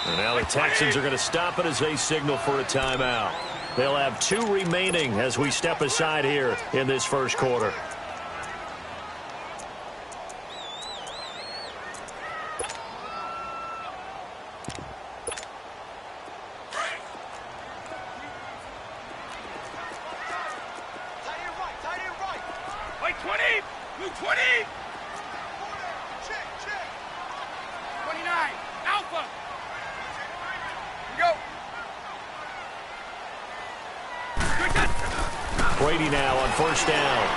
And now the Texans are going to stop it as they signal for a timeout. They'll have 2 remaining as we step aside here in this first quarter. Brady now on first down.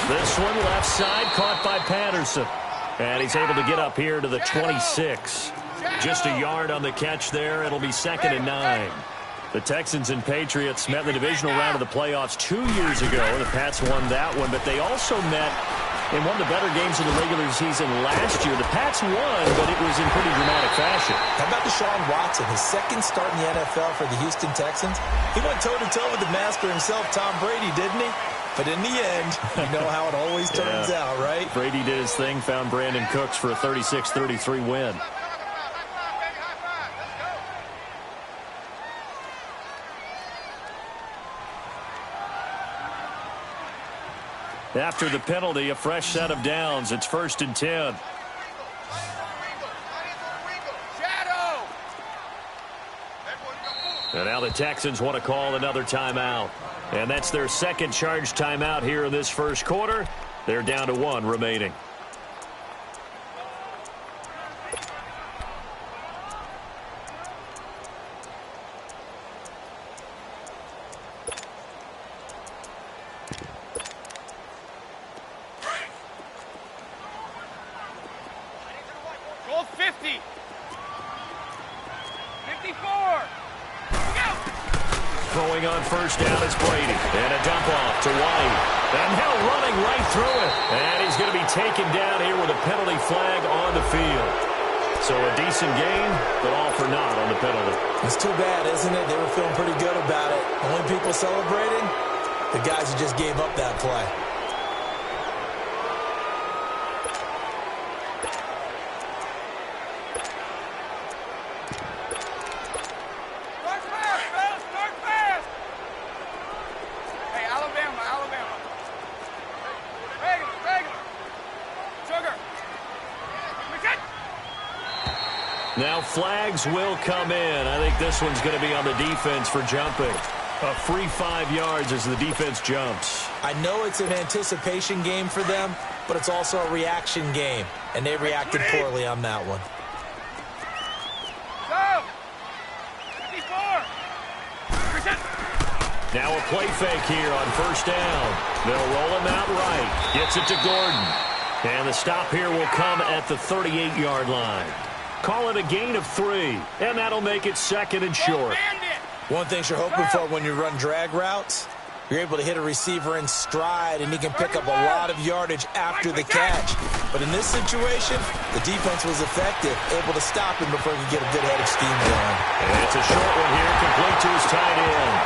This one left side caught by Patterson. And he's able to get up here to the 26. Just a yard on the catch there. It'll be 2nd and 9. The Texans and Patriots met in the divisional round of the playoffs 2 years ago. The Pats won that one, but they also met in one of the better games of the regular season last year. The Pats won, but it was in pretty dramatic fashion. How about Deshaun Watson, his 2nd start in the NFL for the Houston Texans? He went toe-to-toe with the master himself, Tom Brady, didn't he? But in the end, you know how it always turns out, right? Brady did his thing, found Brandon Cooks for a 36-33 win. After the penalty, a fresh set of downs. It's 1st and 10. And now the Texans want to call another timeout. And that's their 2nd charge timeout here in this first quarter. They're down to 1 remaining. Throwing on first down is Brady. And a dump off to White. And now running right through it. And he's going to be taken down here with a penalty flag on the field. So a decent game, but all for naught on the penalty. It's too bad, isn't it? They were feeling pretty good about it. Only people celebrating, the guys who just gave up that play. Now flags will come in. I think this one's going to be on the defense for jumping. A free 5 yards as the defense jumps. I know it's an anticipation game for them, but it's also a reaction game, and they reacted poorly on that one. Now a play fake here on first down. They'll roll him out right. Gets it to Gordon. And the stop here will come at the 38-yard line. Call it a gain of 3, and that'll make it 2nd and short. One thing you're hoping for when you run drag routes, you're able to hit a receiver in stride, and he can pick up a lot of yardage after the catch. But in this situation, the defense was effective, able to stop him before he could get a good head of steam going. And it's a short one here, complete to his tight end.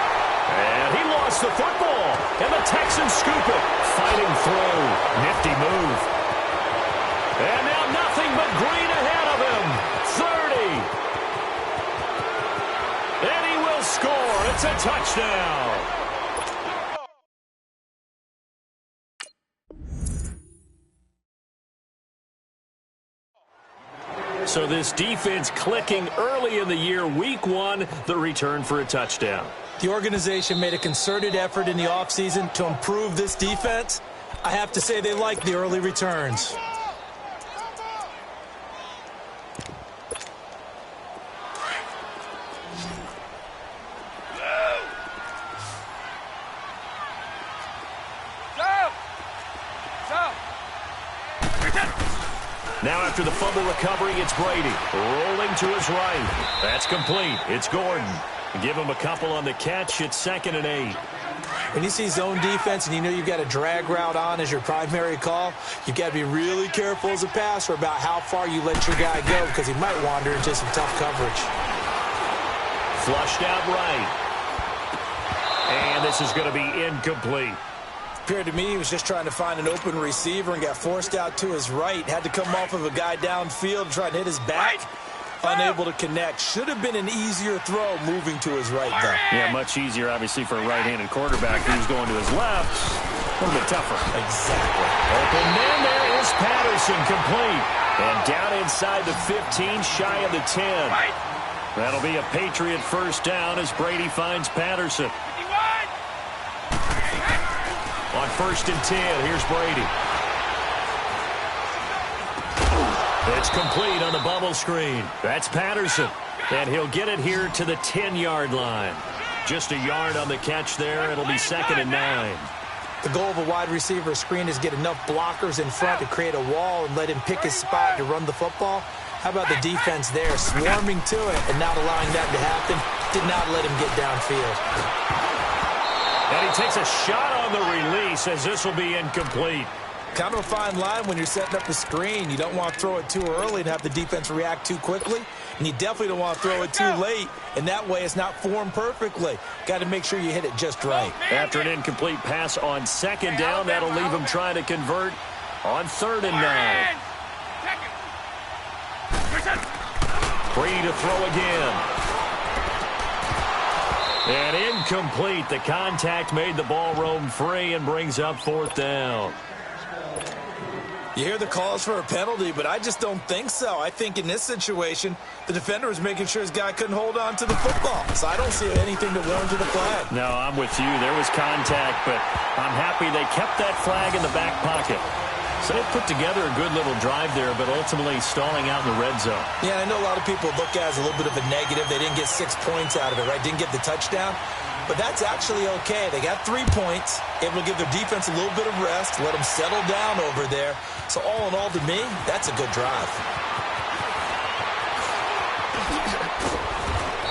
And he lost the football, and the Texans scoop it. Fighting through. Nifty move. And now nothing but green ahead of him. 30. And he will score. It's a touchdown. So this defense clicking early in the year, week 1, the return for a touchdown. The organization made a concerted effort in the offseason to improve this defense. I have to say they like the early returns. Now after the fumble recovery, it's Brady. Rolling to his right. That's complete. It's Gordon. Give him a couple on the catch. It's 2nd and 8. When you see zone defense and you know you've got a drag route on as your primary call, you've got to be really careful as a passer about how far you let your guy go because he might wander into some tough coverage. Flushed out right. And this is going to be incomplete. Appeared to me he was just trying to find an open receiver and got forced out to his right. Had to come off of a guy downfield and try and hit his back. Unable to connect. Should have been an easier throw moving to his right, though. Yeah, much easier, obviously, for a right-handed quarterback who's going to his left. A little bit tougher. Exactly. Open man, there is Patterson, complete. And down inside the 15, shy of the 10. That'll be a Patriot first down as Brady finds Patterson. On 1st and 10, here's Brady. It's complete on the bubble screen. That's Patterson. And he'll get it here to the 10-yard line. Just a yard on the catch there. It'll be 2nd and 9. The goal of a wide receiver screen is get enough blockers in front to create a wall and let him pick his spot to run the football. How about the defense there, swarming to it and not allowing that to happen? Did not let him get downfield. And he takes a shot on the release as this will be incomplete. Kind of a fine line when you're setting up a screen. You don't want to throw it too early and have the defense react too quickly. And you definitely don't want to throw it too late. And that way it's not formed perfectly. Got to make sure you hit it just right. After an incomplete pass on 2nd down, that'll leave him trying to convert on 3rd and 9. Brady to throw again. And incomplete. The contact made the ball roam free and brings up 4th down. You hear the calls for a penalty, but I just don't think so. I think in this situation, the defender was making sure his guy couldn't hold on to the football. So I don't see anything to warrant the flag. No, I'm with you. There was contact, but I'm happy they kept that flag in the back pocket. So they put together a good little drive there, but ultimately stalling out in the red zone. Yeah, I know a lot of people look at it as a little bit of a negative. They didn't get 6 points out of it, right? Didn't get the touchdown. But that's actually okay. They got 3 points. Able to give their defense a little bit of rest, let them settle down over there. So all in all, to me, that's a good drive.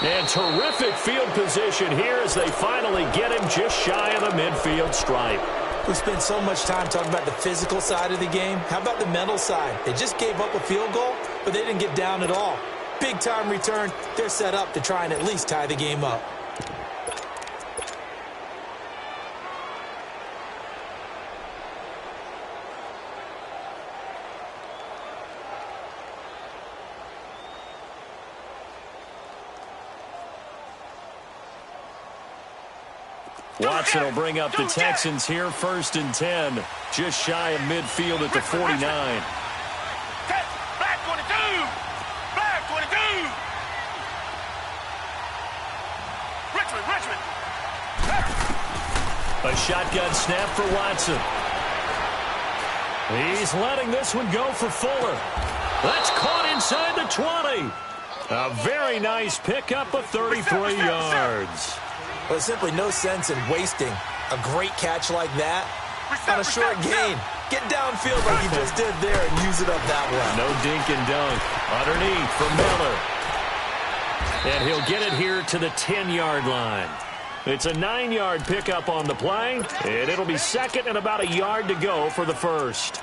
And terrific field position here as they finally get him just shy of the midfield stripe. We spent so much time talking about the physical side of the game. How about the mental side? They just gave up a field goal, but they didn't get down at all. Big time return. They're set up to try and at least tie the game up. Watson will bring up the Texans here, 1st and 10. Just shy of midfield at the 49. Black 22! Black 22! Richmond! A shotgun snap for Watson. He's letting this one go for Fuller. That's caught inside the 20. A very nice pickup of 33 yards. Well, there's simply no sense in wasting a great catch like that on a short gain. Get downfield like you just did there and use it up that way. No dink and dunk. Underneath for Miller. And he'll get it here to the 10-yard line. It's a 9-yard pickup on the play, and it'll be 2nd and about a yard to go for the 1st.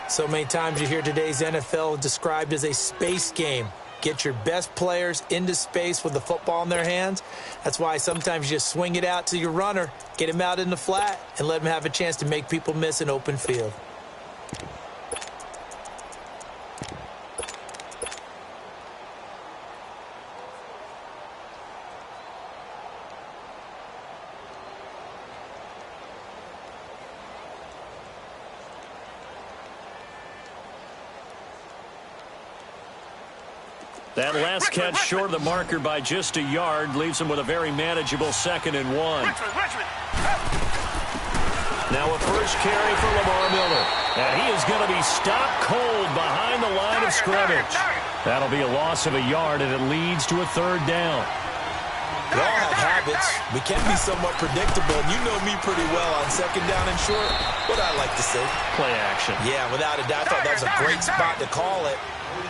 So many times you hear today's NFL described as a space game. Get your best players into space with the football in their hands. That's why sometimes you just swing it out to your runner, get him out in the flat, and let him have a chance to make people miss an open field. That last catch short of the marker by just a yard leaves him with a very manageable 2nd and 1. Now a first carry for Lamar Miller. And he is going to be stopped cold behind the line of scrimmage. That'll be a loss of a yard, and it leads to a 3rd down. We all have habits. We can be somewhat predictable, and you know me pretty well on 2nd down and short. What I like to say. Play action. Yeah, without a doubt. I thought that was a great spot to call it.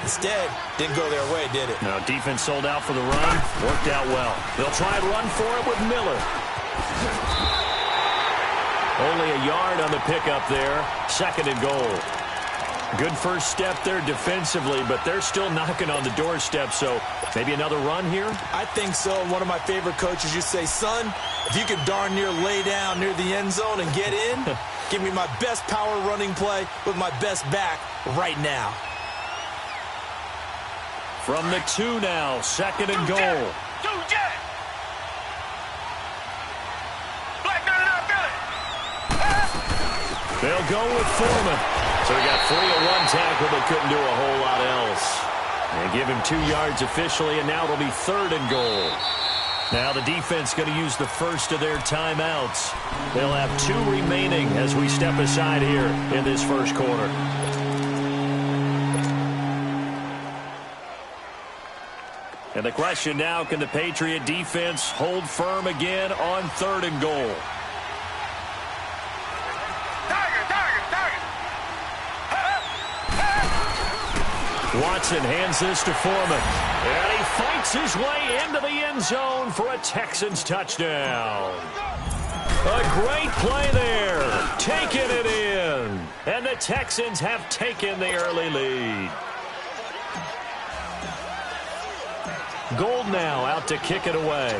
Instead, didn't go their way, did it? No, defense sold out for the run. Worked out well. They'll try and run for it with Miller. Only a yard on the pickup there. 2nd and goal. Good first step there defensively, but they're still knocking on the doorstep, so maybe another run here? I think so. One of my favorite coaches used to say, son, if you can darn near lay down near the end zone and get in, give me my best power running play with my best back right now. From the 2 now, 2nd and goal. They'll go with Foreman. So he got free of one tackle but couldn't do a whole lot else. And give him 2 yards officially, and now it'll be 3rd and goal. Now the defense going to use the first of their timeouts. They'll have 2 remaining as we step aside here in this first quarter. And the question now, can the Patriot defense hold firm again on 3rd and goal? Watson hands this to Foreman. And he fights his way into the end zone for a Texans touchdown. A great play there. Taking it in. And the Texans have taken the early lead. Gold now out to kick it away.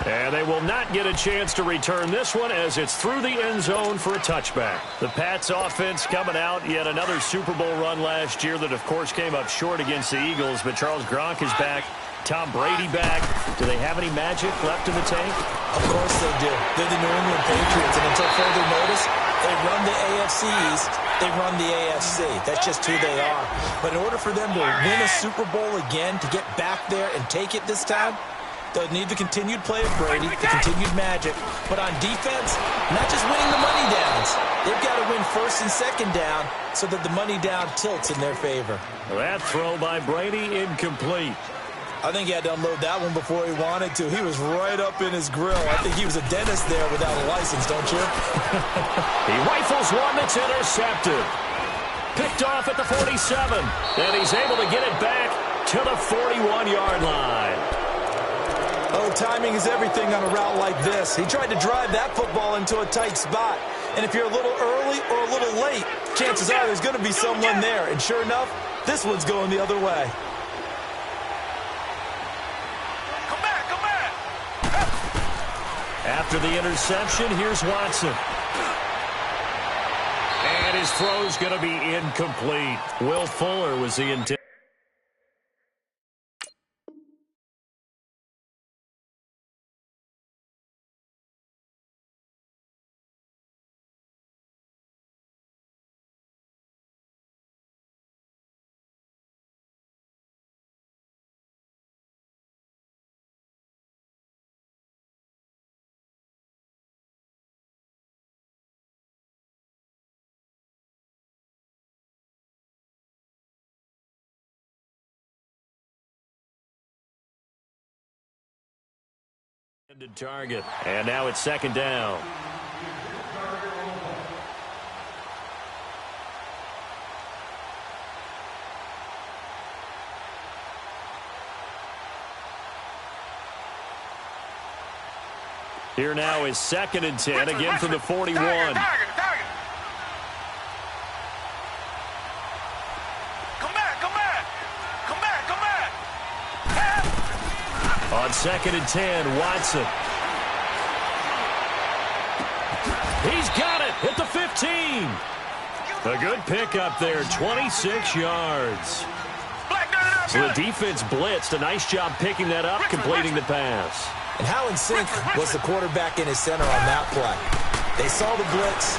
And they will not get a chance to return this one as it's through the end zone for a touchback. The Pats offense coming out, yet another Super Bowl run last year that, of course, came up short against the Eagles. But Charles Gronk is back. Tom Brady back. Do they have any magic left in the tank? Of course they do. They're the New England Patriots, and until further notice, they run the AFC East. They run the AFC. That's just who they are. But in order for them to win a Super Bowl again, to get back there and take it this time, they'll need the continued play of Brady, the continued magic. But on defense, not just winning the money downs. They've got to win 1st and 2nd down so that the money down tilts in their favor. That throw by Brady incomplete. I think he had to unload that one before he wanted to. He was right up in his grill. I think he was a dentist there without a license, don't you? He rifles one that's intercepted. Picked off at the 47. And he's able to get it back to the 41-yard line. Oh, timing is everything on a route like this. He tried to drive that football into a tight spot. And if you're a little early or a little late, chances are there's going to be someone there. And sure enough, this one's going the other way. After the interception, here's Watson. And his throw's going to be incomplete. Will Fuller was the intent. Target. And now it's 2nd down. Here now is 2nd and 10, again from the 41. On 2nd and 10, Watson. He's got it at the 15. A good pickup there, 26 yards. So the defense blitzed. A nice job picking that up, completing the pass. And how in sync was the quarterback in his center on that play? They saw the blitz,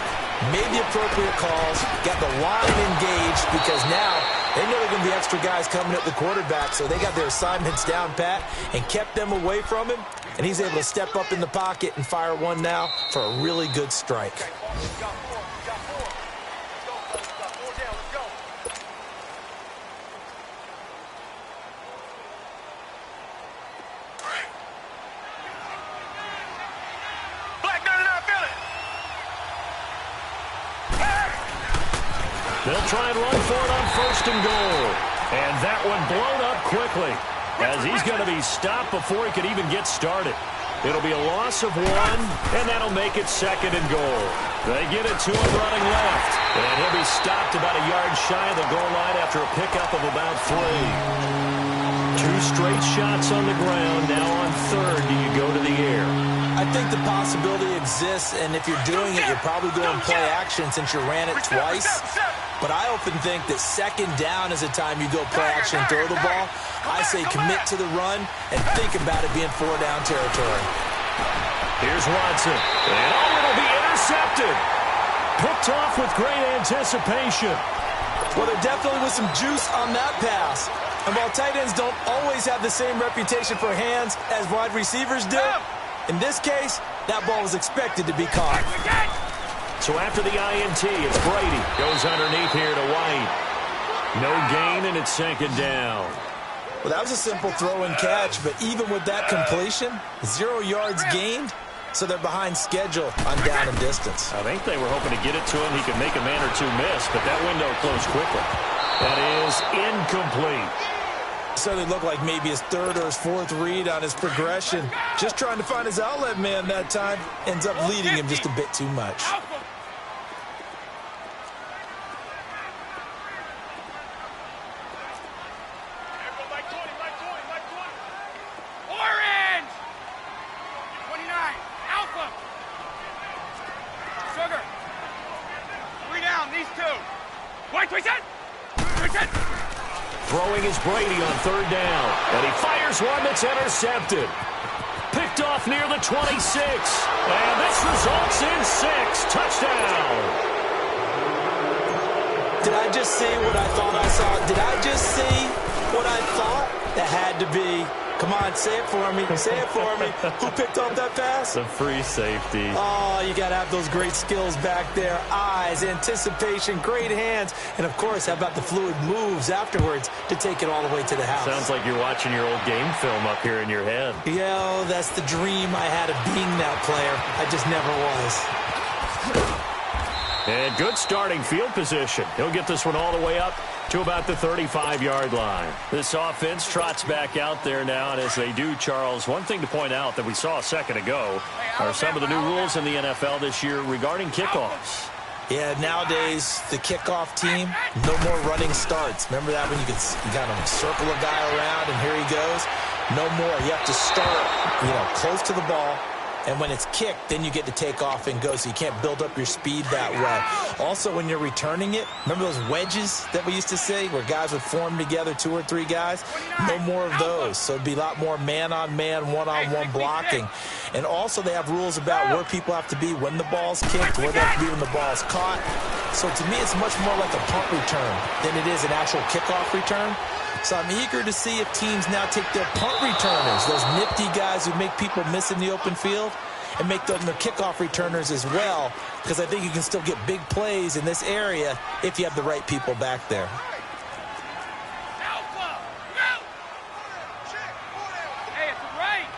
made the appropriate calls, got the line engaged because now they know there are going to be extra guys coming at the quarterback, so they got their assignments down pat and kept them away from him, and he's able to step up in the pocket and fire one now for a really good strike. They'll try and run for it on 1st and goal. And that one blown up quickly as he's going to be stopped before he could even get started. It'll be a loss of 1, and that'll make it 2nd and goal. They get it to him running left. And he'll be stopped about a yard shy of the goal line after a pickup of about 3. 2 straight shots on the ground. Now on 3rd, do you go to the air? I think the possibility exists, and if you're doing it, you're probably doing play action since you ran it twice. But I often think that second down is a time you go play action and throw the ball. I say commit to the run and think about it being 4-down territory. Here's Watson. And it'll be intercepted. Picked off with great anticipation. Well, there definitely was some juice on that pass. And while tight ends don't always have the same reputation for hands as wide receivers do, in this case, that ball was expected to be caught. So after the INT, it's Brady. Goes underneath here to White. No gain, and it's second down. Well, that was a simple throw and catch, but even with that completion, 0 yards gained, so they're behind schedule on down and distance. I think they were hoping to get it to him. He could make a man or two miss, but that window closed quickly. That is incomplete. Certainly looked like maybe his third or his fourth read on his progression. Just trying to find his outlet man that time. Ends up leading him just a bit too much. Orange! 29, Alpha! Sugar! 3 down, these two. White, twist it! Twist it! Throwing is Brady on third down. And he fires one that's intercepted. Picked off near the 26. And this results in 6. Touchdown. Did I just see what I thought I saw? Did I just see what I thought? That had to be. Come on, say it for me. Say it for me. Who picked up that pass? The free safety. Oh, you got to have those great skills back there. Eyes, anticipation, great hands. And, of course, how about the fluid moves afterwards to take it all the way to the house? Sounds like you're watching your old game film up here in your head. Yeah, that's the dream I had of being that player. I just never was. And good starting field position. He'll get this one all the way up to about the 35-yard line. This offense trots back out there now, and as they do, Charles, one thing to point out that we saw a second ago are some of the new rules in the NFL this year regarding kickoffs. Yeah, nowadays, the kickoff team, no more running starts. Remember that when you kind of circle a guy around and here he goes? No more. You have to start, close to the ball. And when it's kicked, then you get to take off and go, so you can't build up your speed that way. Also, when you're returning it, remember those wedges that we used to say where guys would form together, 2 or 3 guys? No more of those. So it'd be a lot more man-on-man, one-on-one blocking. And also, they have rules about where people have to be when the ball's kicked, where they have to be when the ball's caught. So to me, it's much more like a punt return than it is an actual kickoff return. So I'm eager to see if teams now take their punt returners, those nifty guys who make people miss in the open field, and make them their kickoff returners as well, because I think you can still get big plays in this area if you have the right people back there. Hey, it's right.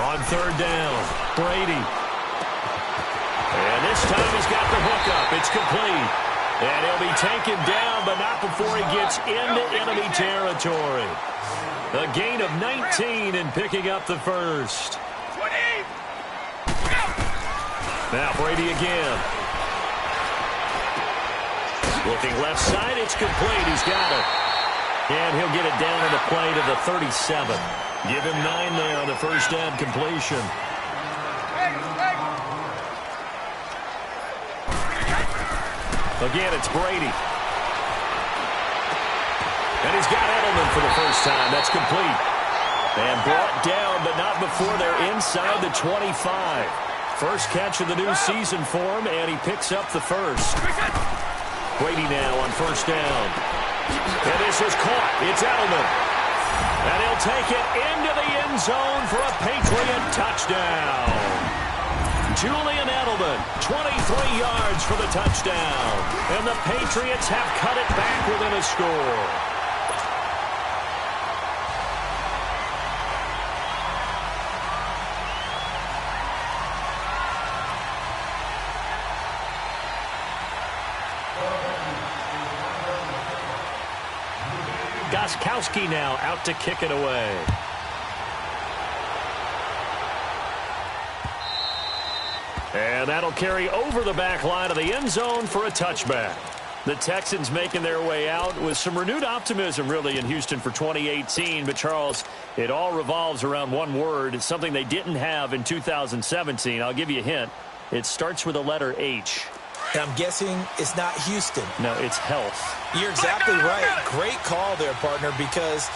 On third down, Brady. And this time he's got the hook up. It's complete. And he'll be taken down, but not before he gets into enemy territory. A gain of 19 and picking up the first. 20. Now Brady again. Looking left side, it's complete. He's got it. And he'll get it down on the play to the 37. Give him 9 there on the first down completion. Again, it's Brady. And he's got Edelman for the first time. That's complete. And brought down, but not before they're inside the 25. First catch of the new season for him, and he picks up the first. Brady now on first down. And this is caught. It's Edelman. And he'll take it into the end zone for a Patriot touchdown. Julian Edelman, 23 yards for the touchdown. And the Patriots have cut it back within a score. Gostkowski now out to kick it away. And that'll carry over the back line of the end zone for a touchback. The Texans making their way out with some renewed optimism, really, in Houston for 2018. But, Charles, it all revolves around one word. It's something they didn't have in 2017. I'll give you a hint. It starts with the letter H. I'm guessing it's not Houston. No, it's health. You're exactly right. Great call there, partner, because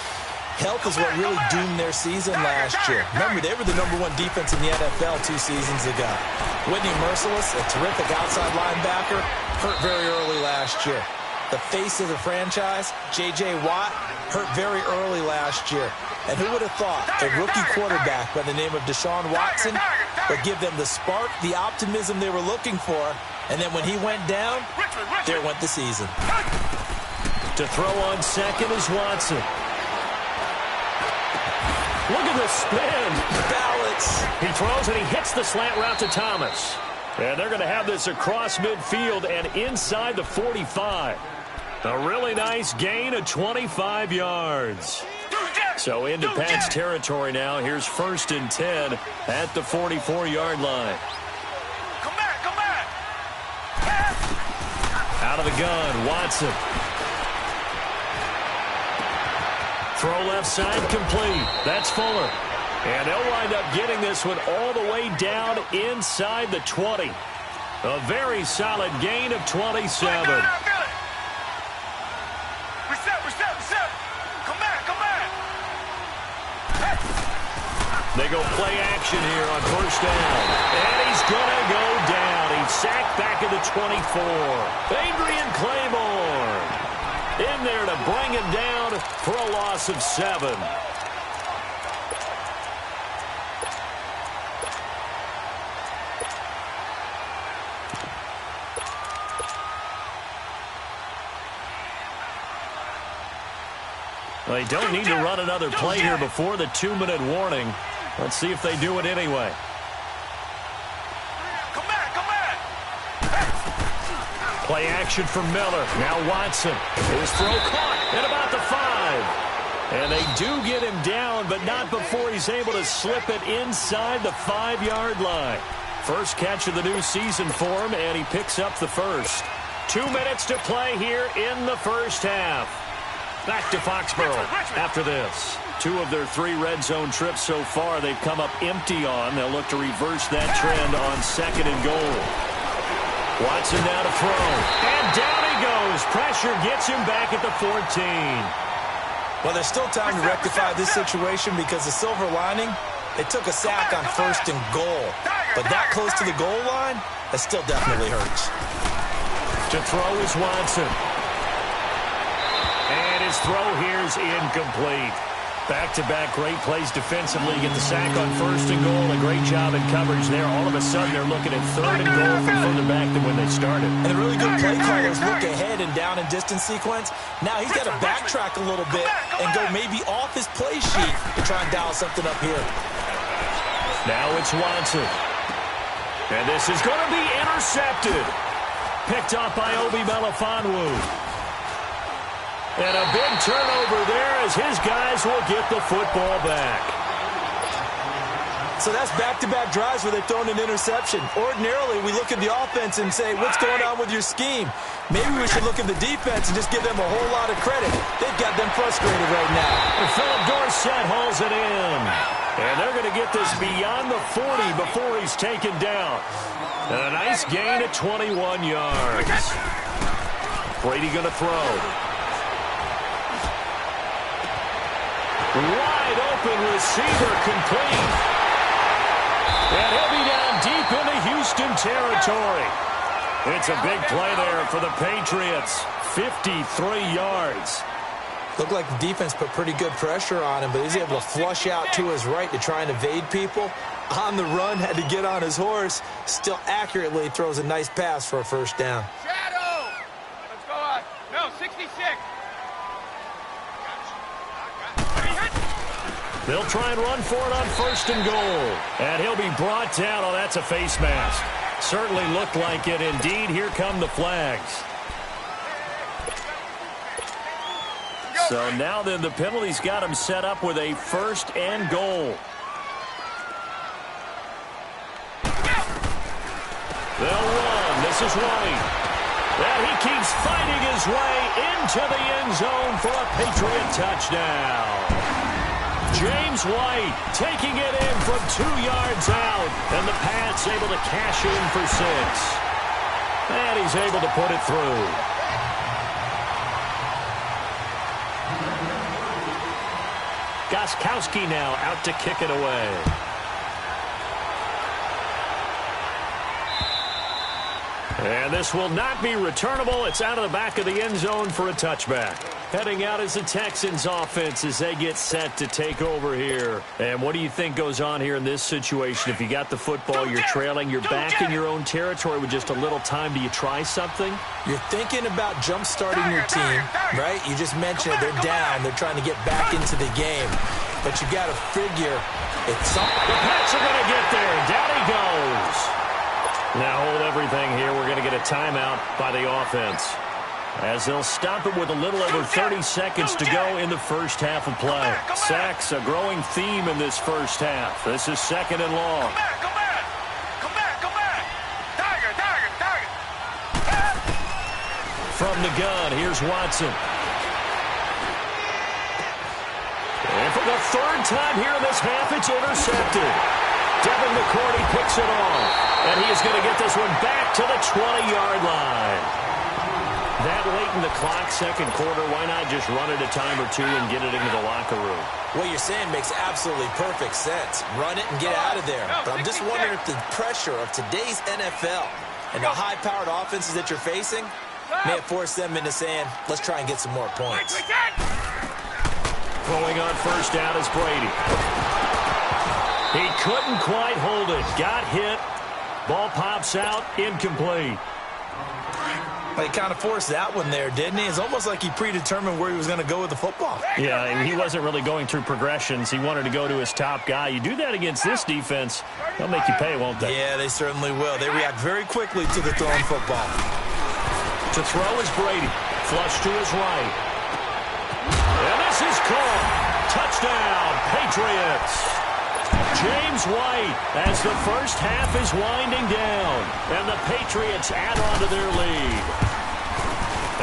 health is what really doomed their season last year. Remember, they were the #1 defense in the NFL 2 seasons ago. Whitney Merciless, a terrific outside linebacker, hurt very early last year. The face of the franchise, J.J. Watt, hurt very early last year. And who would have thought a rookie quarterback by the name of Deshaun Watson would give them the spark, the optimism they were looking for, and then when he went down, there went the season. To throw on second is Watson. Look at the spin. Balance. He throws and he hits the slant route to Thomas. And they're going to have this across midfield and inside the 45. A really nice gain of 25 yards. So into Pat's territory now. Here's 1st and 10 at the 44-yard line. Come back, come back. Out of the gun, Watson. Throw left side complete. That's Fuller. And they'll wind up getting this one all the way down inside the 20. A very solid gain of 27. Reset. Come back. They go play action here on 1st down. And he's going to go down. He's sacked back at the 24. Adrian Claiborne in there to bring him down for a loss of 7. They don't need to run another play here before the 2-minute warning. Let's see if they do it anyway. Come back. Play action for Miller. Now Watson. His throw caught at about the 5. And they do get him down, but not before he's able to slip it inside the 5-yard line. First catch of the new season for him, and he picks up the first. 2 minutes to play here in the first half. Back to Foxborough after this. 2 of their 3 red zone trips so far they've come up empty on. They'll look to reverse that trend on 2nd and goal. Watson now to throw. And down he goes. Pressure gets him back at the 14. Well, there's still time to rectify this situation because the silver lining, it took a sack on 1st and goal. But that close to the goal line, that still definitely hurts. To throw is Watson. And his throw here is incomplete. Back-to-back great plays defensively. Get the sack on 1st and goal. A great job in coverage there. All of a sudden, they're looking at 3rd and goal from further back than when they started. And the really good play callers look ahead and down and distance sequence. Now he's got to backtrack a little bit and go maybe off his play sheet to try and dial something up here. Now it's Watson. And this is going to be intercepted. Picked off by Obi Melifonwu. And a big turnover there as his guys will get the football back. So that's back-to-back drives where they've thrown an interception. Ordinarily, we look at the offense and say, what's going on with your scheme? Maybe we should look at the defense and just give them a whole lot of credit. They've got them frustrated right now. And Philip Dorsett hauls it in. And they're going to get this beyond the 40 before he's taken down. And a nice gain at 21 yards. Brady going to throw. Wide open receiver complete. And he'll be down deep into Houston territory. It's a big play there for the Patriots. 53 yards. Looked like the defense put pretty good pressure on him, but he's able to flush out to his right to try and evade people. On the run, had to get on his horse. Still accurately throws a nice pass for a 1st down. Shadow! Let's go on. No, 66. They'll try and run for it on 1st and goal. And he'll be brought down. Oh, that's a face mask. Certainly looked like it. Indeed, here come the flags. So now then the penalty's got him set up with a 1st and goal. They'll run. This is White. And he keeps fighting his way into the end zone for a Patriot touchdown. James White taking it in from 2 yards out. And the Pats able to cash in for 6. And he's able to put it through. Gostkowski now out to kick it away. And this will not be returnable. It's out of the back of the end zone for a touchback. Heading out is the Texans offense as they get set to take over here. And what do you think goes on here in this situation? If you got the football, you're trailing, you're back in your own territory with just a little time. Do you try something? You're thinking about jump-starting your team, right? You just mentioned it. They're down. They're trying to get back into the game. But you got to figure it's something. The Pats are going to get there. Down he goes. Now hold everything here. We're going to get a timeout by the offense, as they'll stop it with a little over 30 seconds to go in the first half of play. Sacks, a growing theme in this first half. This is 2nd and long. Come back. Tiger. From the gun, here's Watson. And for the 3rd time here in this half, it's intercepted. Devin McCourty picks it off. And he is going to get this one back to the 20-yard line. That late in the clock, 2nd quarter, why not just run it a time or two and get it into the locker room? What you're saying makes absolutely perfect sense. Run it and get out of there. But I'm just wondering if the pressure of today's NFL and the high-powered offenses that you're facing may have forced them into saying, let's try and get some more points. Going on first down is Brady. He couldn't quite hold it. Got hit. Ball pops out. Incomplete. He kind of forced that one there, didn't he? It's almost like he predetermined where he was going to go with the football. Yeah, and he wasn't really going through progressions. He wanted to go to his top guy. You do that against this defense, they'll make you pay, won't they? Yeah, they certainly will. They react very quickly to the thrown football. To throw is Brady. Flush to his right. And this is caught. Touchdown, Patriots. James White as the first half is winding down. And the Patriots add on to their lead.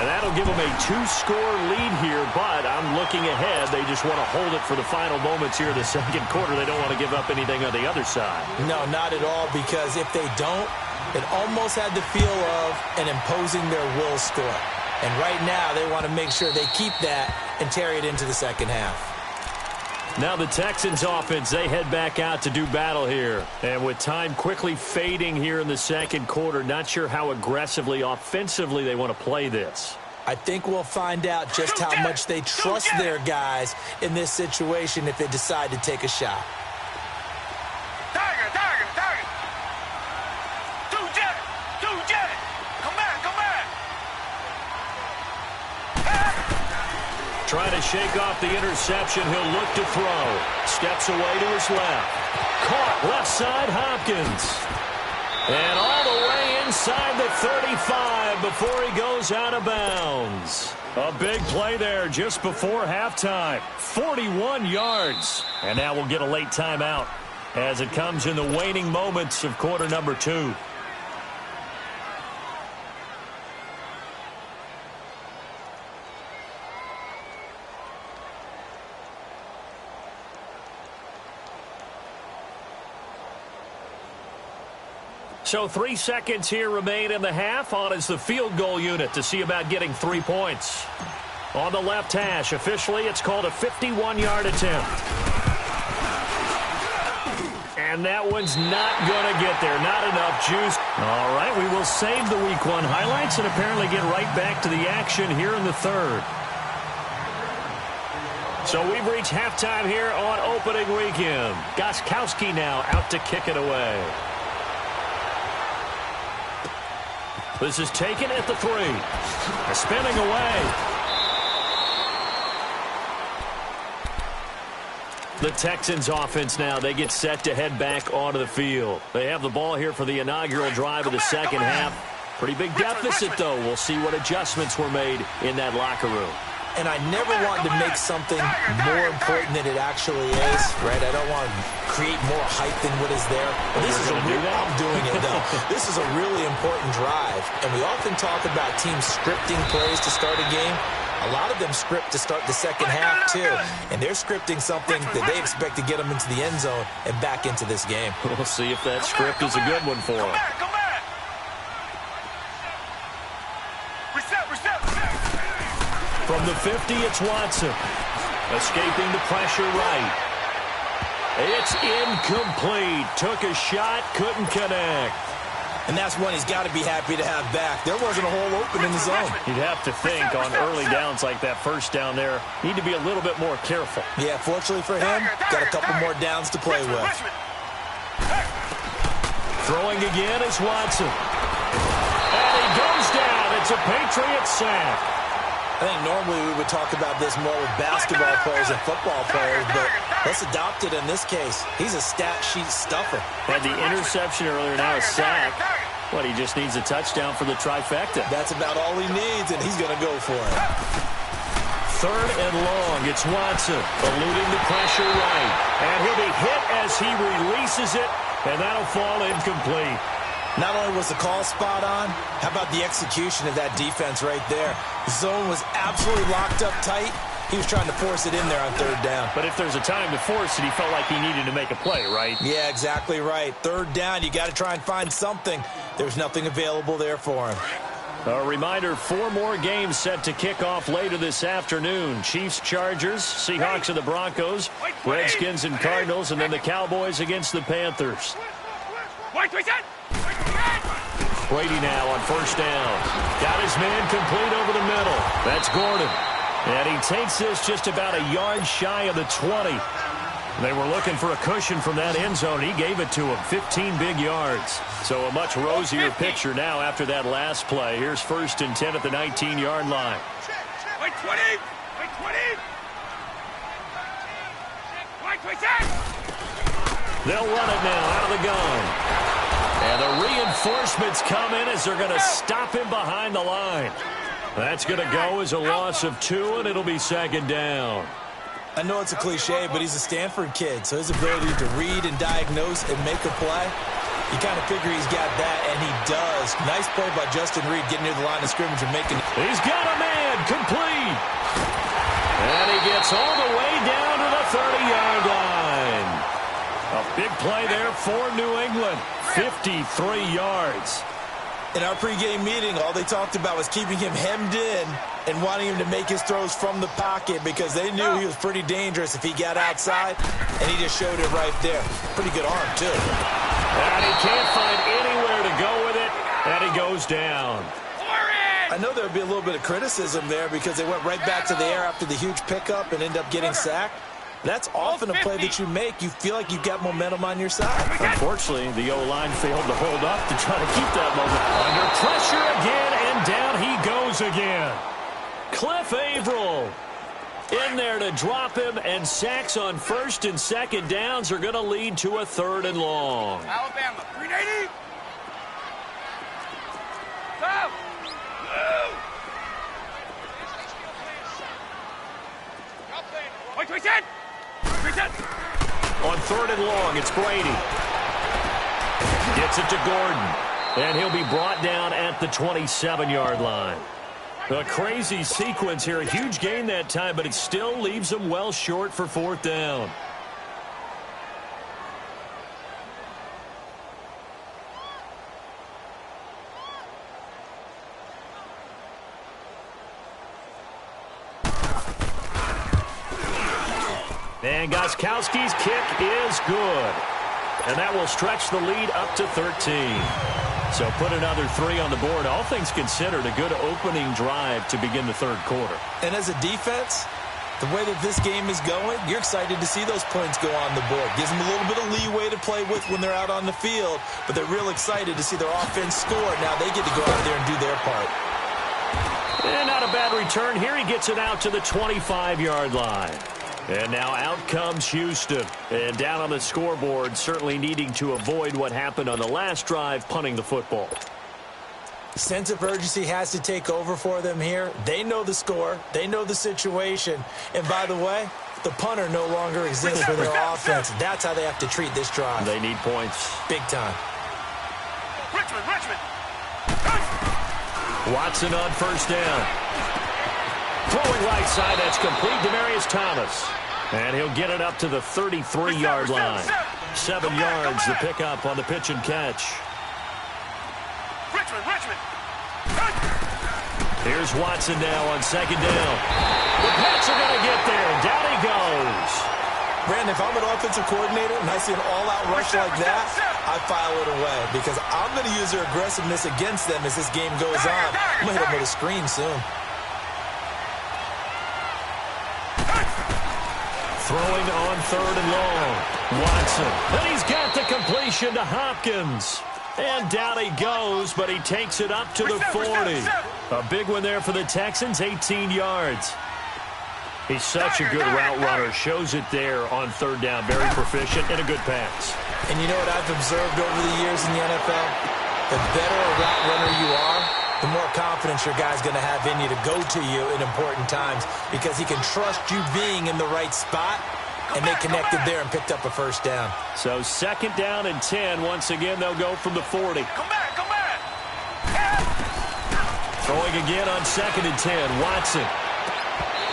And that'll give them a 2-score lead here, but I'm looking ahead. They just want to hold it for the final moments here in the 2nd quarter. They don't want to give up anything on the other side. No, not at all, because if they don't, it almost had the feel of an imposing their will score. And right now, they want to make sure they keep that and carry it into the 2nd half. Now the Texans offense, they head back out to do battle here. And with time quickly fading here in the 2nd quarter, not sure how aggressively, offensively they want to play this. I think we'll find out just how much they trust their guys in this situation if they decide to take a shot. Tiger. Two-jet. Come back. Trying to shake off the interception. He'll look to throw. Steps away to his left. Caught left side, Hopkins. And all the way inside the 35 before he goes out of bounds. A big play there just before halftime. 41 yards. And now we'll get a late timeout as it comes in the waning moments of quarter number 2. So 3 seconds here remain in the half. On is the field goal unit to see about getting 3 points. On the left hash, officially it's called a 51-yard attempt. And that one's not going to get there. Not enough juice. All right, we will save the Week 1 highlights and apparently get right back to the action here in the 3rd. So we've reached halftime here on opening weekend. Gostkowski now out to kick it away. This is taken at the 3. Spinning away. The Texans offense now, they get set to head back onto the field. They have the ball here for the inaugural drive of the 2nd half. Pretty big deficit, though. We'll see what adjustments were made in that locker room. And I never want to make something more important than it actually is, right? I don't want to create more hype than what is there. But this is I'm doing it, though. This is a really important drive. And we often talk about teams scripting plays to start a game. A lot of them script to start the second half, too. And they're scripting something that they expect to get them into the end zone and back into this game. We'll see if that script is a good one for them. From the 50, it's Watson. Escaping the pressure right. It's incomplete. Took a shot, couldn't connect. And that's one he's got to be happy to have back. There wasn't a hole open in the zone. You'd have to think on early downs like that first down there, need to be a little bit more careful. Yeah, fortunately for him, got a couple more downs to play with. Throwing again is Watson. And he goes down. It's a Patriot sack. I think normally we would talk about this more with basketball players and football players, but let's adopt it in this case. He's a stat sheet stuffer. Had the interception earlier, now a sack. What, he just needs a touchdown for the trifecta. That's about all he needs, and he's going to go for it. Third and long, it's Watson, eluding the pressure right. And he'll be hit as he releases it, and that'll fall incomplete. Not only was the call spot on, how about the execution of that defense right there? The zone was absolutely locked up tight. He was trying to force it in there on third down. But if there's a time to force it, he felt like he needed to make a play, right? Yeah, exactly right. Third down, you got to try and find something. There's nothing available there for him. A reminder, 4 more games set to kick off later this afternoon. Chiefs, Chargers, Seahawks and the Broncos, Redskins and Cardinals, and then the Cowboys against the Panthers. Brady now on first down. Got his man complete over the middle. That's Gordon. And he takes this just about a yard shy of the 20. They were looking for a cushion from that end zone. He gave it to him, 15 big yards. So a much rosier picture now after that last play. Here's 1st and 10 at the 19-yard line. Wait 20! Wait 20! Wait 20! They'll run it now out of the gun. And the reinforcements come in as they're going to stop him behind the line. That's going to go as a loss of 2, and it'll be 2nd down. I know it's a cliche, but he's a Stanford kid, so his ability to read and diagnose and make a play, you kind of figure he's got that, and he does. Nice play by Justin Reed getting near the line of scrimmage and making it. He's got a man complete. And he gets all the way down to the 30-yard line. A big play there for New England. 53 yards. In our pregame meeting, all they talked about was keeping him hemmed in and wanting him to make his throws from the pocket because they knew he was pretty dangerous if he got outside, and he just showed it right there. Pretty good arm, too. And he can't find anywhere to go with it, and he goes down. I know there would be a little bit of criticism there because they went right back to the air after the huge pickup and ended up getting sacked. That's often a play that you make. You feel like you've got momentum on your side. Unfortunately, the O-line failed to hold up to try to keep that momentum. Under pressure again, and down he goes again. Cliff Averill in there to drop him, and sacks on 1st and 2nd downs are going to lead to a 3rd and long. Alabama, 380. Go. Wait, 20. On 3rd and long, it's Brady. Gets it to Gordon. And he'll be brought down at the 27-yard line. A crazy sequence here. A huge gain that time, but it still leaves him well short for 4th down. And Gostkowski's kick is good. And that will stretch the lead up to 13. So put another 3 on the board. All things considered, a good opening drive to begin the 3rd quarter. And as a defense, the way that this game is going, you're excited to see those points go on the board. Gives them a little bit of leeway to play with when they're out on the field, but they're real excited to see their offense score. Now they get to go out there and do their part. And not a bad return here. He gets it out to the 25-yard line. And now out comes Houston. And down on the scoreboard, certainly needing to avoid what happened on the last drive, punting the football. Sense of urgency has to take over for them here. They know the score. They know the situation. And by the way, the punter no longer exists for their offense. That's how they have to treat this drive. They need points. Big time. Richmond. Watson on first down. Throwing right side, that's complete. Demaryius Thomas. And he'll get it up to the 33-yard line. 7 yards, the pickup on the pitch and catch. Richmond. Here's Watson now on second down. The Pats are going to get there. Down he goes. Brandon, if I'm an offensive coordinator and I see an all-out rush like that, I file it away because I'm going to use their aggressiveness against them as this game goes on. I'm going to hit them with a screen soon. Throwing on third and long. Watson. And he's got the completion to Hopkins. And down he goes, but he takes it up to the 40. A big one there for the Texans, 18 yards. He's such a good route runner. Shows it there on third down. Very proficient and a good pass. And you know what I've observed over the years in the NFL? The better a route runner you are, the more confidence your guy's going to have in you to go to you in important times because he can trust you being in the right spot. And they connected there and picked up a first down. So second down and 10. Once again, they'll go from the 40. Come back. Throwing again on second and 10. Watson.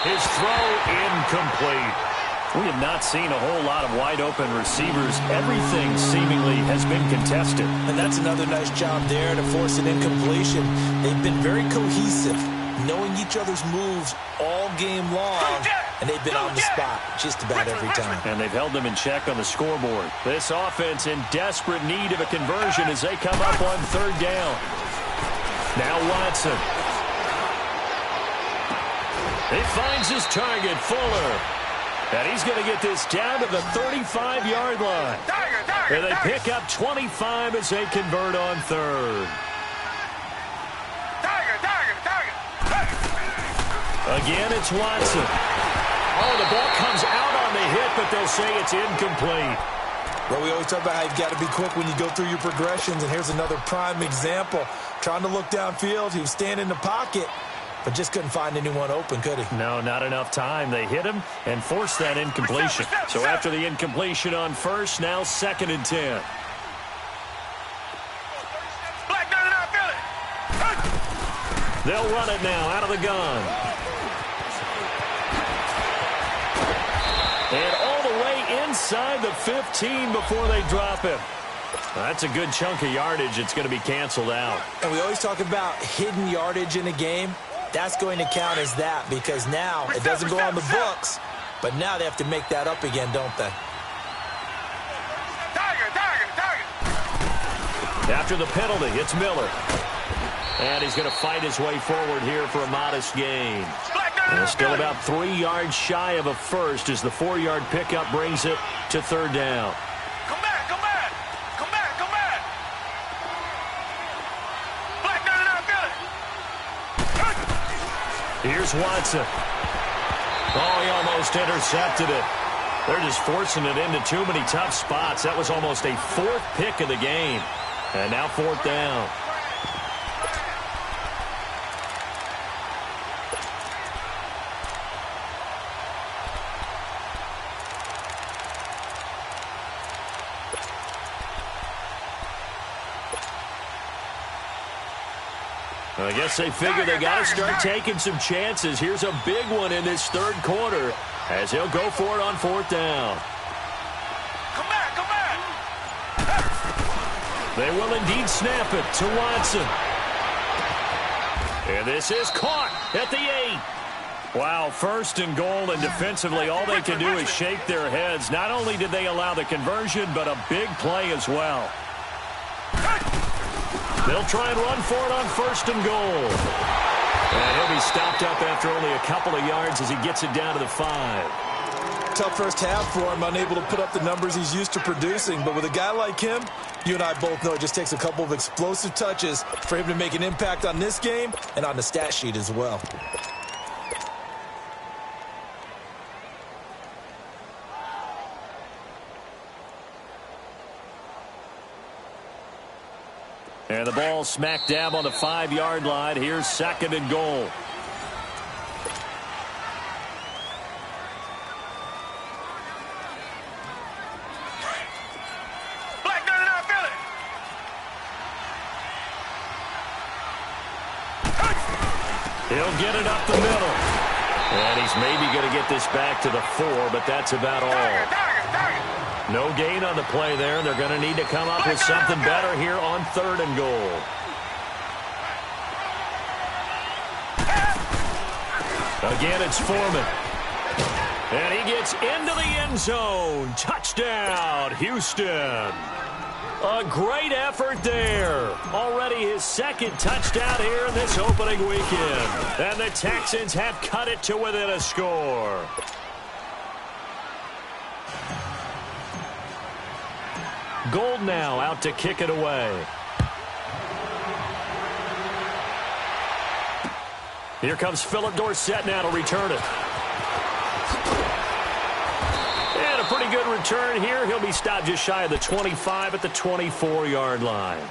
His throw incomplete. We have not seen a whole lot of wide open receivers. Everything seemingly has been contested. And that's another nice job there to force an incompletion. They've been very cohesive, knowing each other's moves all game long. And they've been on the spot just about every time. And they've held them in check on the scoreboard. This offense in desperate need of a conversion as they come up on third down. Now Watson. He finds his target, Fuller. And he's going to get this down to the 35-yard line. And they pick up 25 as they convert on third. Again, it's Watson. Oh, the ball comes out on the hit, but they'll say it's incomplete. Well, we always talk about how you've got to be quick when you go through your progressions, and here's another prime example. Trying to look downfield, he was standing in the pocket, but just couldn't find anyone open, could he? No, not enough time. They hit him and forced that incompletion. So after the incompletion on first, now second and 10. They'll run it now out of the gun. And all the way inside the 15 before they drop him. That's a good chunk of yardage. It's going to be canceled out. And we always talk about hidden yardage in a game. That's going to count as that because now it doesn't go on the books, but now they have to make that up again, don't they? After the penalty, it's Miller. And he's going to fight his way forward here for a modest gain. And still about 3 yards shy of a first as the 4-yard pickup brings it to third down. Come back. Here's Watson. Oh, he almost intercepted it. They're just forcing it into too many tough spots. That was almost a fourth pick of the game. And now fourth down. I guess they figure they got to start taking some chances. Here's a big one in this third quarter as he'll go for it on fourth down. Come back. They will indeed snap it to Watson. And this is caught at the 8. Wow, first and goal, and defensively all they can do is shake their heads. Not only did they allow the conversion, but a big play as well. They'll try and run for it on first and goal. And he'll be stopped up after only a couple of yards as he gets it down to the 5. Tough first half for him, unable to put up the numbers he's used to producing. But with a guy like him, you and I both know it just takes a couple of explosive touches for him to make an impact on this game and on the stat sheet as well. And the ball smack dab on the 5-yard line. Here's 2nd and goal. He'll get it up the middle. And he's maybe going to get this back to the 4, but that's about all. No gain on the play there. They're going to need to come up with something better here on 3rd and goal. Again, it's Foreman. And he gets into the end zone. Touchdown, Houston. A great effort there. Already his 2nd touchdown here in this opening weekend. And the Texans have cut it to within a score. Gold now out to kick it away. Here comes Philip Dorsett now to return it. And a pretty good return here. He'll be stopped just shy of the 25 at the 24-yard line.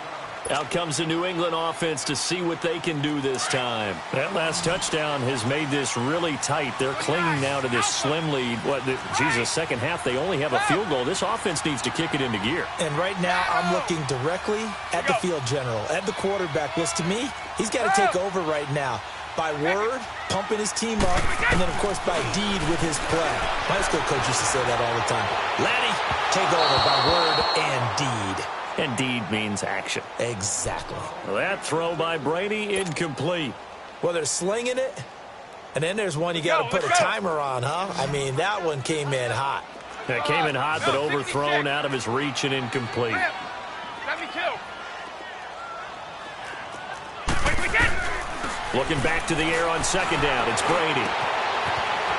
Out comes the New England offense to see what they can do this time. That last touchdown has made this really tight. They're clinging now to this slim lead. The second half, they only have a field goal. This offense needs to kick it into gear. And right now, I'm looking directly at the field general, at the quarterback, because to me, he's got to take over right now. By word, pumping his team up, and then, of course, by deed with his play. My high school coach used to say that all the time. Laddie, take over by word and deed. And deed means action. Exactly. Well, that throw by Brady, incomplete. Well, they're slinging it, and then there's one you got to put a timer on, huh? I mean, that one came in hot. That came in hot, but overthrown out of his reach and incomplete. Let me too. Looking back to the air on 2nd down. It's Brady.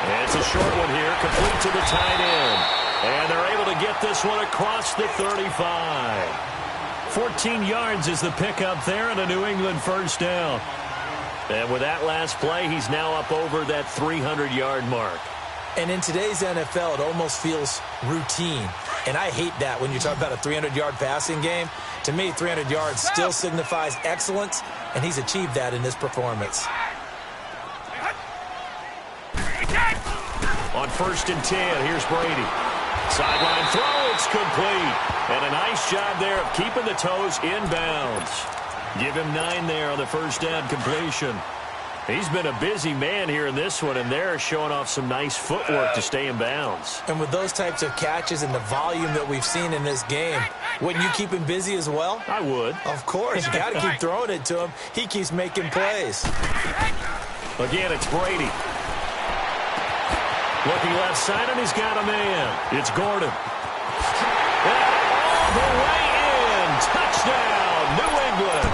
And it's a short one here, complete to the tight end. And they're able to get this one across the 35. 14 yards is the pickup there and a New England first down. And with that last play, he's now up over that 300-yard mark. And in today's NFL, it almost feels routine. And I hate that when you talk about a 300-yard passing game. To me, 300 yards still signifies excellence, and he's achieved that in this performance. On 1st and 10, here's Brady. Sideline throw, it's complete. And a nice job there of keeping the toes in bounds. Give him 9 there on the first down completion. He's been a busy man here in this one, and they're showing off some nice footwork to stay in bounds. And with those types of catches and the volume that we've seen in this game, wouldn't you keep him busy as well? I would. Of course. You got to keep throwing it to him. He keeps making plays. Again, it's Brady. Looking left side, and he's got a man. It's Gordon. And all the way in. Touchdown, New England.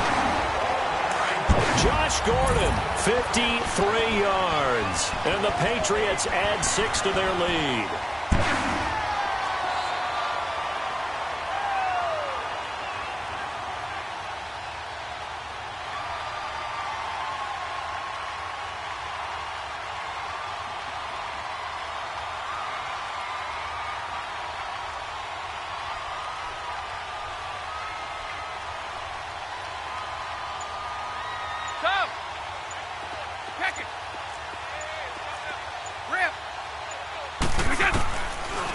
Josh Gordon, 53 yards. And the Patriots add 6 to their lead.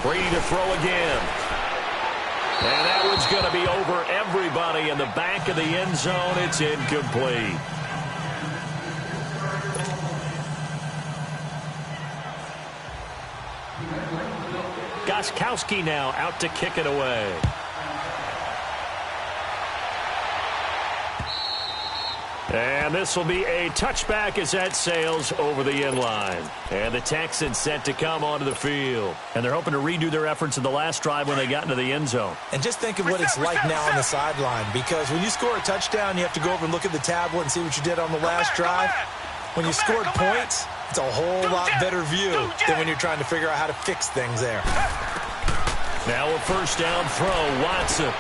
Brady to throw again. And that one's going to be over everybody in the back of the end zone. It's incomplete. Gostkowski now out to kick it away. And this will be a touchback as that sails over the end line. And the Texans set to come onto the field. And they're hoping to redo their efforts in the last drive when they got into the end zone. And just think of what it's like now on the sideline. Because when you score a touchdown, you have to go over and look at the tablet and see what you did on the last drive. When you scored points, it's a whole lot better view than when you're trying to figure out how to fix things there. Now a first down throw. Watson.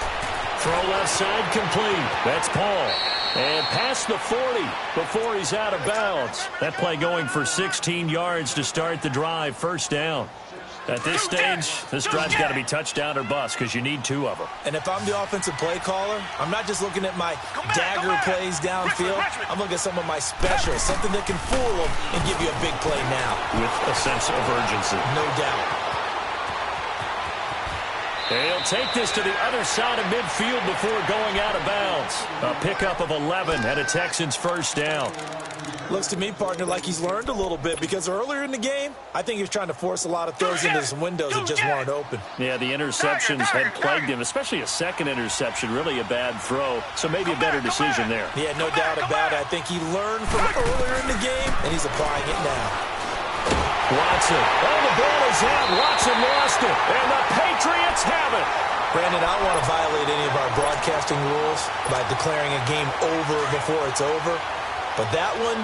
Throw left side complete. That's Paul. And past the 40 before he's out of bounds. That play going for 16 yards to start the drive. First down. At this stage, this drive's got to be touchdown or bust because you need 2 of them. And if I'm the offensive play caller, I'm not just looking at my dagger plays downfield. I'm looking at some of my specials, something that can fool them and give you a big play now. With a sense of urgency. No doubt. He'll take this to the other side of midfield before going out of bounds. A pickup of 11 and a Texans first down. Looks to me, partner, like he's learned a little bit because earlier in the game, I think he was trying to force a lot of throws into some windows that just weren't open. Yeah, the interceptions had plagued him, especially a second interception, really a bad throw. So maybe a better decision there. Yeah, no doubt about it. I think he learned from earlier in the game, and he's applying it now. Watson. Oh, the ball is out. Watson lost it. And the Patriots have it. Brandon, I don't want to violate any of our broadcasting rules by declaring a game over before it's over. But that one,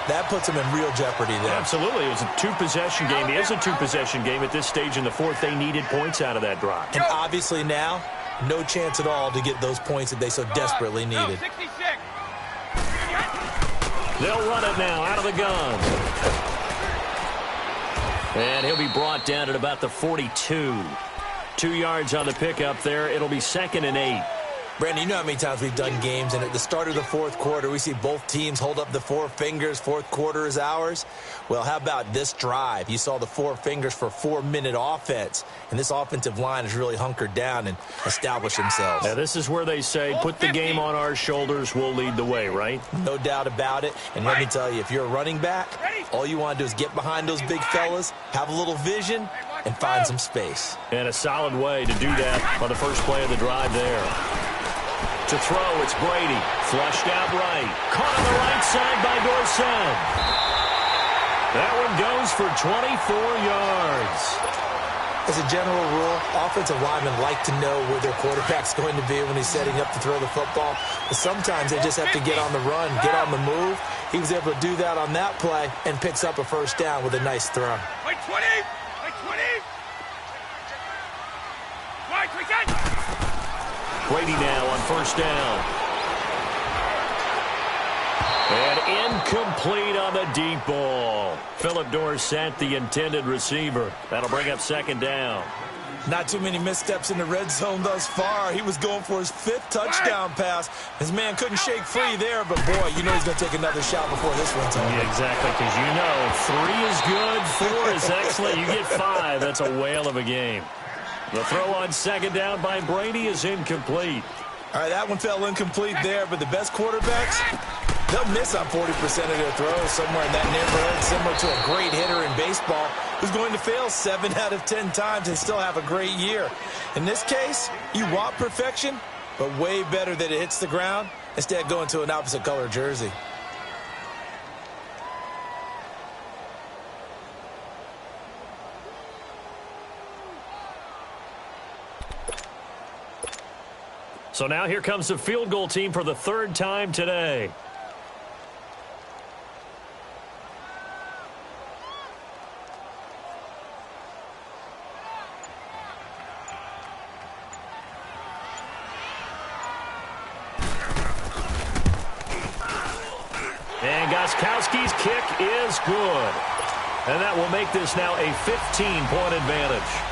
that puts him in real jeopardy there. Absolutely. It was a 2-possession game. It is a 2-possession game at this stage in the fourth. They needed points out of that drive. And obviously now, no chance at all to get those points that they so desperately needed. They'll run it now out of the gun. And he'll be brought down at about the 42. 2 yards on the pickup there. It'll be 2nd and 8. Brandon, you know how many times we've done games, and at the start of the fourth quarter, we see both teams hold up the 4 fingers. Fourth quarter is ours. Well, how about this drive? You saw the 4 fingers for 4-minute offense, and this offensive line has really hunkered down and established themselves. Now, this is where they say, put the game on our shoulders, we'll lead the way, right? No doubt about it. And let me tell you, if you're a running back, all you want to do is get behind those big fellas, have a little vision, and find some space. And a solid way to do that on the first play of the drive there. To throw, it's Brady. Flushed out right. Caught on the right side by Dorsett. That one goes for 24 yards. As a general rule, offensive linemen like to know where their quarterback's going to be when he's setting up to throw the football. But sometimes they just have to get on the run, get on the move. He was able to do that on that play and picks up a first down with a nice throw. Wait, 20! Wait, 20! Wait, 20! Brady now on first down. And incomplete on the deep ball. Philip Dorsett, the intended receiver. That'll bring up 2nd down. Not too many missteps in the red zone thus far. He was going for his 5th touchdown pass. His man couldn't shake free there, but boy, you know he's going to take another shot before this one's over. Yeah, exactly, because you know 3 is good, 4 is excellent. You get 5, that's a whale of a game. The throw on 2nd down by Brady is incomplete. All right, that one fell incomplete there, but the best quarterbacks, they'll miss on 40% of their throws somewhere in that neighborhood, similar to a great hitter in baseball who's going to fail 7 out of 10 times and still have a great year. In this case, you want perfection, but way better that it hits the ground instead of going to an opposite color jersey. So now here comes the field goal team for the 3rd time today. And Gostkowski's kick is good. And that will make this now a 15-point advantage.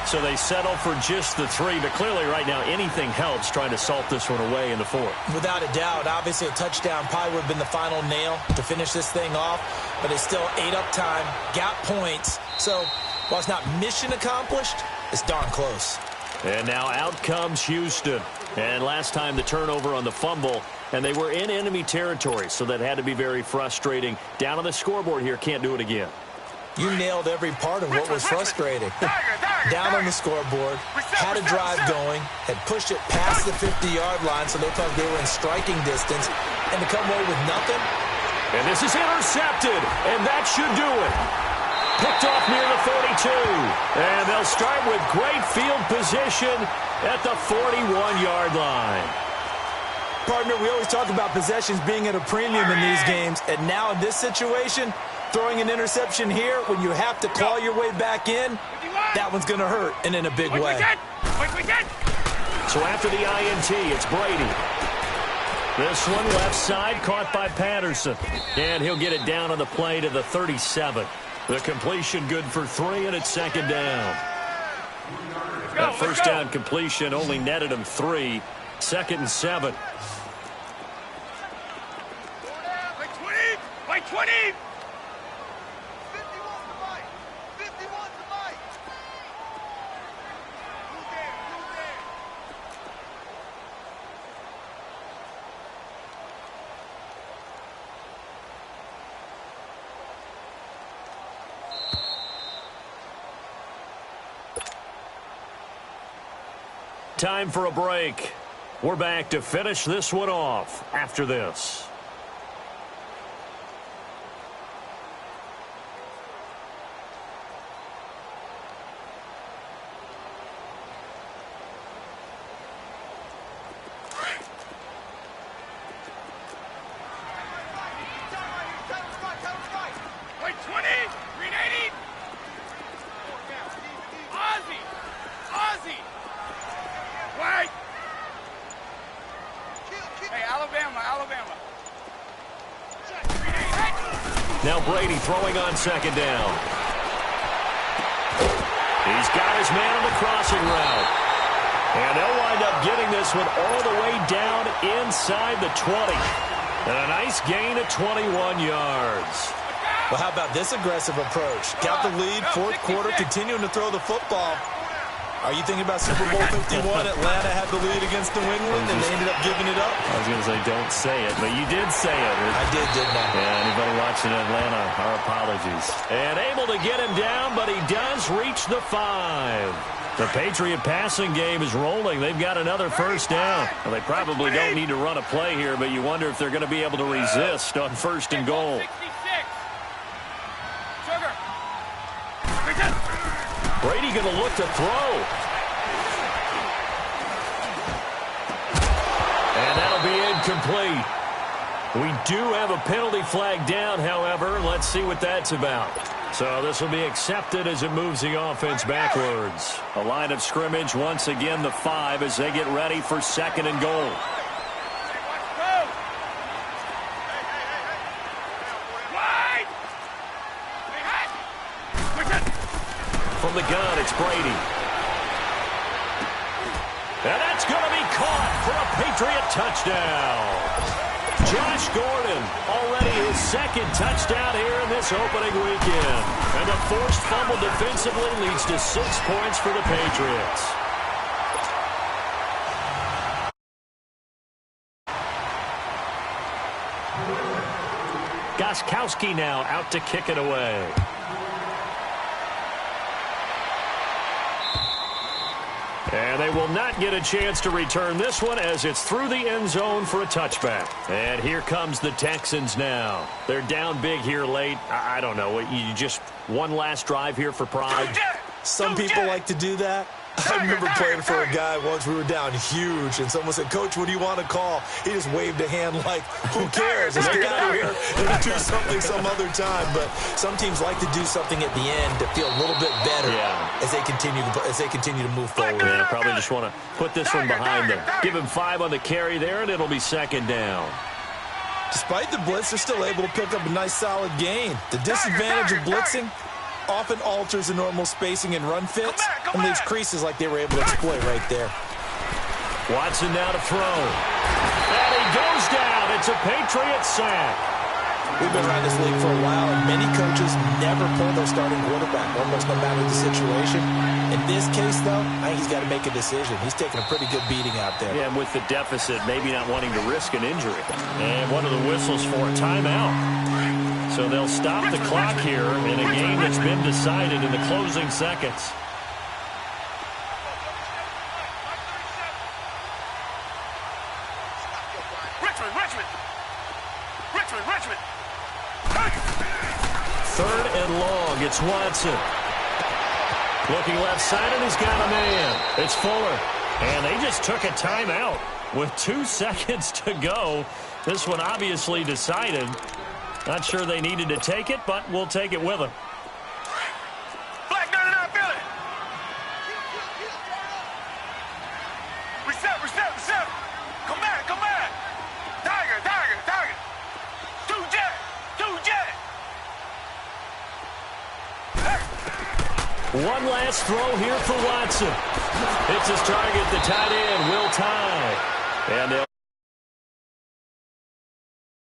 So they settle for just the 3, but clearly right now anything helps trying to salt this one away in the 4th. Without a doubt, obviously a touchdown probably would have been the final nail to finish this thing off, but it's still 8 up time, got points. So while it's not mission accomplished, it's darn close. And now out comes Houston. And last time the turnover on the fumble, and they were in enemy territory, so that had to be very frustrating. Down on the scoreboard here, can't do it again. You nailed every part of what was frustrating. Down on the scoreboard, had a drive going, had pushed it past the 50-yard line so they thought they were in striking distance, and to come away with nothing. And this is intercepted, and that should do it. Picked off near the 42. And they'll start with great field position at the 41-yard line. Partner, we always talk about possessions being at a premium in these games, and now in this situation, throwing an interception here when you have to claw your way back in, that one's going to hurt, and in a big way. So after the INT, it's Brady. This one left side caught by Patterson. And he'll get it down on the play to the 37. The completion good for 3, and it's second down. That first down completion only netted him 3. 2nd and 7. Wait, 20! Time for a break. We're back to finish this one off after this. Wait, 20! 380! Ozzy! Wait! Hey, Alabama. Now Brady throwing on second down. He's got his man on the crossing route. And they'll wind up getting this one all the way down inside the 20. And a nice gain of 21 yards. Well, how about this aggressive approach? Got the lead, fourth quarter, continuing to throw the football. Are you thinking about Super Bowl 51? Atlanta had the lead against New England, and they ended up giving it up? I was going to say, don't say it, but you did say it. I did, didn't I? Yeah, anybody watching Atlanta, our apologies. And able to get him down, but he does reach the 5. The Patriot passing game is rolling. They've got another first down. Well, they probably don't need to run a play here, but you wonder if they're going to be able to resist on 1st and goal. Brady going to look to throw. And that'll be incomplete. We do have a penalty flag down, however. Let's see what that's about. So this will be accepted as it moves the offense backwards. A line of scrimmage, once again, the 5 as they get ready for 2nd and goal. From the gun, it's Brady. And that's going to be caught for a Patriot touchdown. Josh Gordon, already his 2nd touchdown here in this opening weekend. And the forced fumble defensively leads to 6 points for the Patriots. Gostkowski now out to kick it away. And they will not get a chance to return this one as it's through the end zone for a touchback. And here comes the Texans now. They're down big here late. I don't know. You just one last drive here for pride. Some people like to do that. I remember playing for a guy once. We were down huge, and someone said, "Coach, what do you want to call?" He just waved a hand like, "Who cares? Let's get out of here and do something some other time." But some teams like to do something at the end to feel a little bit better as they continue to move forward. Yeah, probably just want to put this one behind them. Give him 5 on the carry there, and it'll be 2nd down. Despite the blitz, they're still able to pick up a nice, solid gain. The disadvantage of blitzing often alters the normal spacing and run fits and leaves creases like they were able to exploit right there. Watson now to throw. And he goes down. It's a Patriot sack. We've been around this league for a while, and many coaches never pull their starting quarterback, almost no matter the situation. In this case, though, I think he's got to make a decision. He's taking a pretty good beating out there. Yeah, and with the deficit, maybe not wanting to risk an injury. And one of the whistles for a timeout. So they'll stop the clock here in a game that's been decided in the closing seconds. Richmond. 3rd and long. It's Watson. Looking left side, and he's got a man. It's Fuller. And they just took a timeout with 2 seconds to go. This one obviously decided. Not sure they needed to take it, but we'll take it with them. Black 99, feel it. Reset. Come back. Tiger. Two jet. One last throw here for Watson. Hits his target, the tight end, Will Tye. And they'll